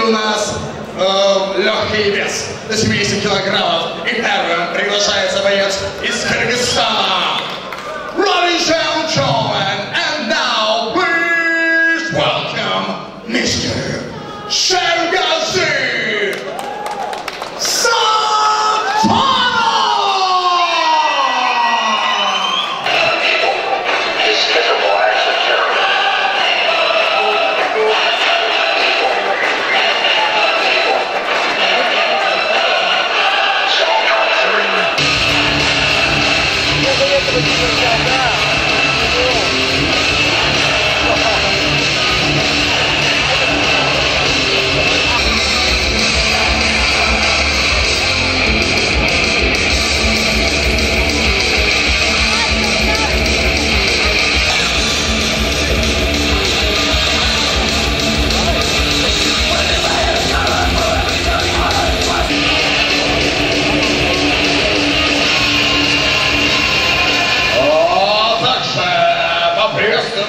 у нас легкий вес до 70 килограммов. И первым приглашается боец из Кыргызстана. Ladies and gentlemen, and now please welcome Mr. Shergazi Santana! Despicable acts of terror.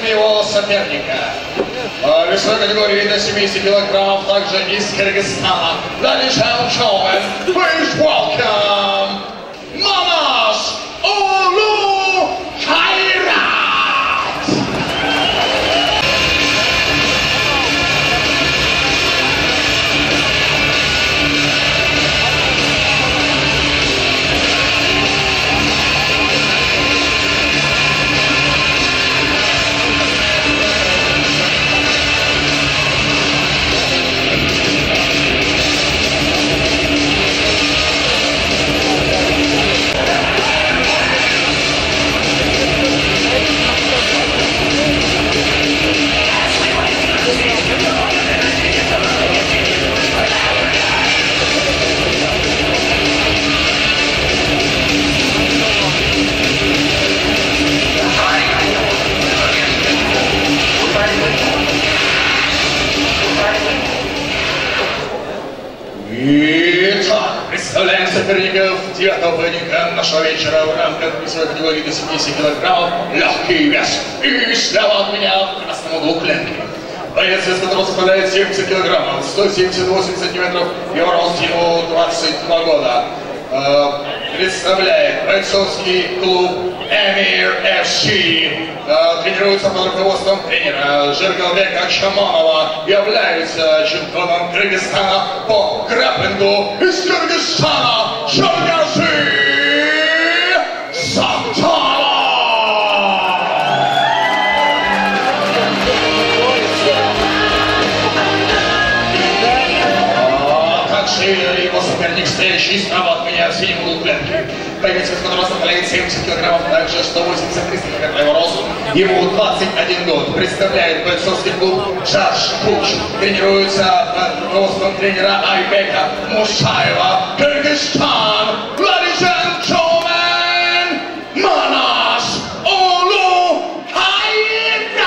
Его соперника в весовой категории до 70 килограммов, также из Кыргызстана. Ladies and gentlemen, please welcome Manas Ulu Khairat! Итак, представляем соперников 9-го поединка нашего вечера в рамках весовой категории до 70 килограммов. Легкий вес. И слева от меня в красном углу клетки боец, из которого составляет 70 килограммов, 178 сантиметров, его рост, ему 22 года. Представляет бойцовский клуб Эмир FC. Тренируется под руководством тренера Жиргалбека Чаманова. Является чемпионом Кыргызстана по грэпплингу из Кыргызстана Сhergazi Santana. Его соперник, стоящий справа от меня в синем углу клетки. Боец, из которого составляет 70 килограммов, также 183 сантиметра его росту. Ему 21 год. Представляет бойцовский клуб Джаш Куч. Тренируется под руководством тренера Айбека Мусаева. Кыргызстан. Ladies and gentlemen, Manas Ulu Khairat!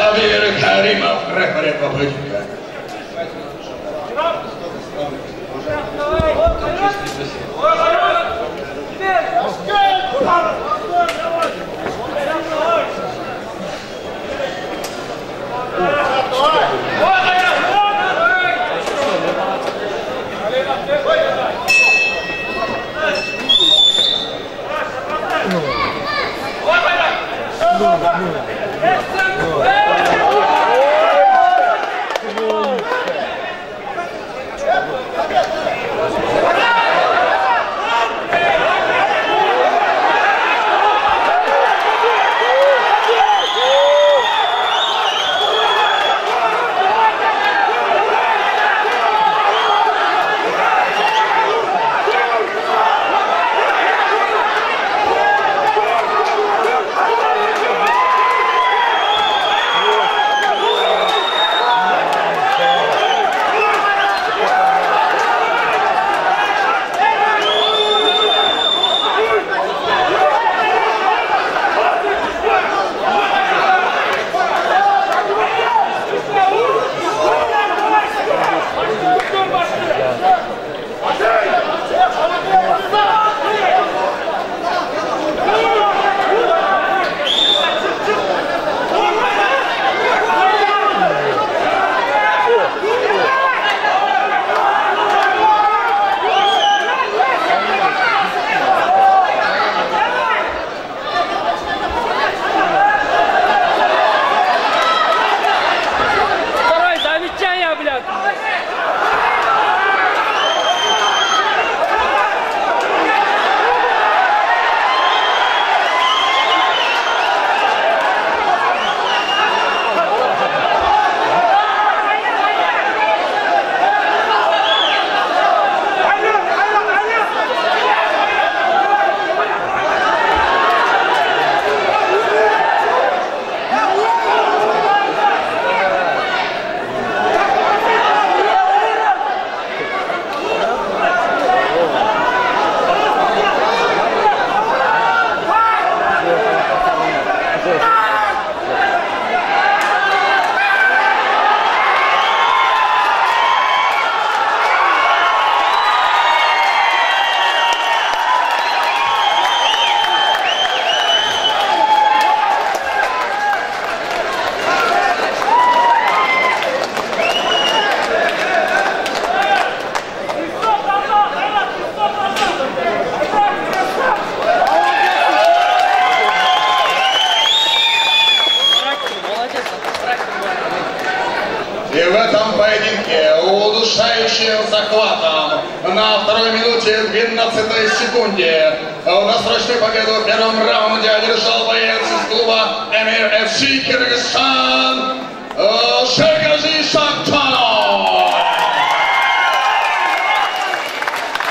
Амир Каримов, рефери по поединку. этом поединке удушающим захватом на второй минуте 12 секунде в досрочную победу в первом раунде одержал боец из клуба Эмир ФС Кыргызстан Шергази Шактанов.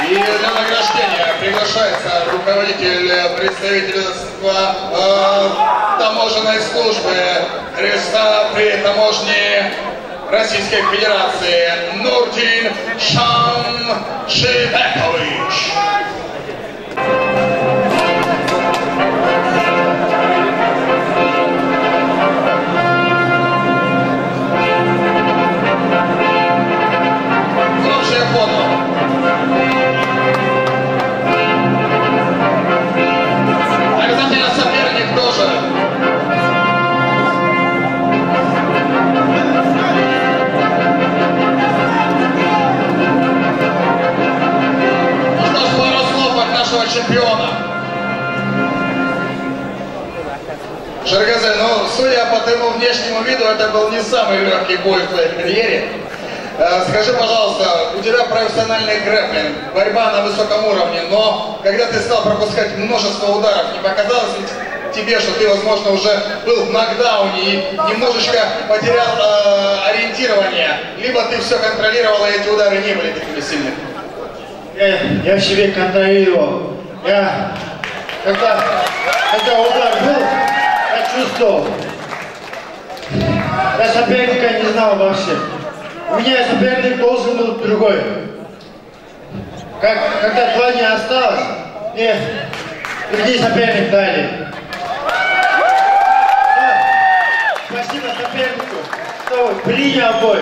И для награждения приглашается руководитель представительства таможенной службы Креста при таможне Российской Федерации Нурдин Шамшибекович. Лучшее фото. Обязательно соперник тоже. Чемпиона. Шергази, ну, судя по твоему внешнему виду, это был не самый легкий бой в твоей карьере. Скажи, пожалуйста, у тебя профессиональный грэпплинг, борьба на высоком уровне, но когда ты стал пропускать множество ударов, не показалось ли тебе, что ты, возможно, уже был в нокдауне и немножечко потерял ориентирование, либо ты все контролировал, и эти удары не были такими сильными? Я в себе контролировал. Когда удар был, я чувствовал. Я соперника не знал вообще. У меня соперник должен был другой. Когда 2 дня осталось, мне другие соперник дали. Спасибо сопернику, что принял бой.